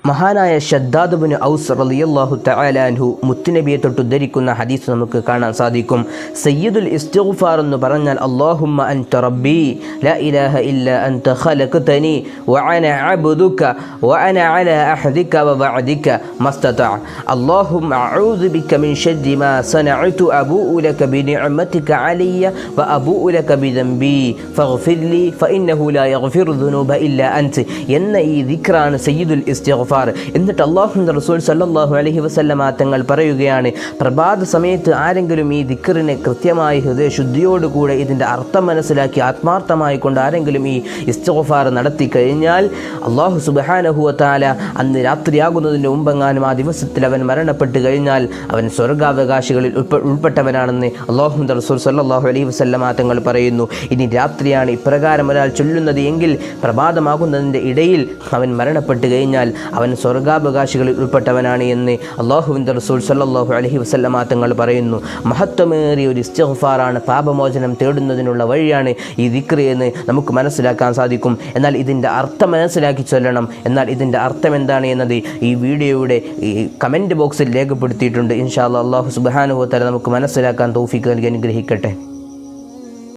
മഹാനായ ഷദ്ദാദ് ഇബ്നു ഔസ് റളിയല്ലാഹു തആല അൻഹു മുത്തുനബിയെ തൊട്ട് ഉദ്ധരിക്കുന്ന ഹദീസ് നമുക്ക് കാണാൻ സാധിക്കും. സയ്യിദുൽ ഇസ്തിഗ്ഫാർ എന്ന് പറഞ്ഞാൽ അല്ലാഹുമ്മ അൻത റബ്ബി ലാ ഇലാഹ ഇല്ലാ അൻത ഖലഖതനി വഅന അബ്ദുക വഅന അലാ അഹദിക വവഅദിക മസ്തതഅ അല്ലാഹുമ്മ അഊദു ബിക മിൻ ശർരി മാ സനഅതു അബൂഉ ലക ബിനിഅമതിക അലയ്യ വഅബൂഉ ലക ബിദംബി ഫഗ്ഫിർ ലി ഫഇന്നഹു ലാ യഗ്ഫിറു ദുനൂബ ഇല്ലാ അൻത എന്ന ഈ ദിക്റാണ് സയ്യിദുൽ ഇസ്തിഗ്ഫാർ. എന്നിട്ട് അല്ലാഹുവിൻ്റെ റസൂൽ സല്ലല്ലാഹു അലൈഹി വസല്ലമ തങ്ങൾ പറയുകയാണ്, പ്രഭാത സമയത്ത് ആരെങ്കിലും ഈ ദിക്റിനെ കൃത്യമായി ഹൃദയശുദ്ധിയോടുകൂടെ ഇതിൻ്റെ അർത്ഥം മനസ്സിലാക്കി ആത്മാർത്ഥമായി കൊണ്ട് ആരെങ്കിലും ഈ ഇസ്തിഗ്ഫാർ നടത്തി കഴിഞ്ഞാൽ അല്ലാഹു സുബ്ഹാനഹു വ തആല അന്ന് രാത്രിയാകുന്നതിൻ്റെ മുമ്പെങ്ങാനും ആ ദിവസത്തിൽ അവൻ മരണപ്പെട്ട് കഴിഞ്ഞാൽ അവൻ സ്വർഗാവകാശികളിൽ ഉൾപ്പെട്ടവനാണെന്ന് അല്ലാഹുവിൻ്റെ റസൂൽ സല്ലല്ലാഹു അലൈഹി വസല്ലമ തങ്ങൾ പറയുന്നു. ഇനി രാത്രിയാണ് ഇപ്രകാരം ഒരാൾ ചൊല്ലുന്നത് എങ്കിൽ പ്രഭാതമാകുന്നതിൻ്റെ ഇടയിൽ അവൻ മരണപ്പെട്ട് കഴിഞ്ഞാൽ അവൻ സ്വർഗാവകാശികളിൽ ഉൾപ്പെട്ടവനാണ് എന്ന് അല്ലാഹുവിൻ്റെ റസൂൽ സല്ലല്ലാഹു അലൈഹി വസല്ലമ തങ്ങൾ പറയുന്നു. മഹത്വമേറിയ ഒരു ഇസ്തിഗ്ഫാറാണ്, പാപമോചനം തേടുന്നതിനുള്ള വഴിയാണ് ഈ ദിക്റ് എന്ന് നമുക്ക് മനസ്സിലാക്കാൻ സാധിക്കും. എന്നാൽ ഇതിൻ്റെ അർത്ഥം മനസ്സിലാക്കി ചൊല്ലണം. എന്നാൽ ഇതിൻ്റെ അർത്ഥം എന്താണ് എന്നത് ഈ വീഡിയോയുടെ കമൻറ്റ് ബോക്സിൽ രേഖപ്പെടുത്തിയിട്ടുണ്ട്. ഇൻഷാ അല്ലാഹ് അല്ലാഹു സുബ്ഹാനഹു വ തആല നമുക്ക് മനസ്സിലാക്കാൻ തൗഫീഖ് നൽകി അനുഗ്രഹിക്കട്ടെ.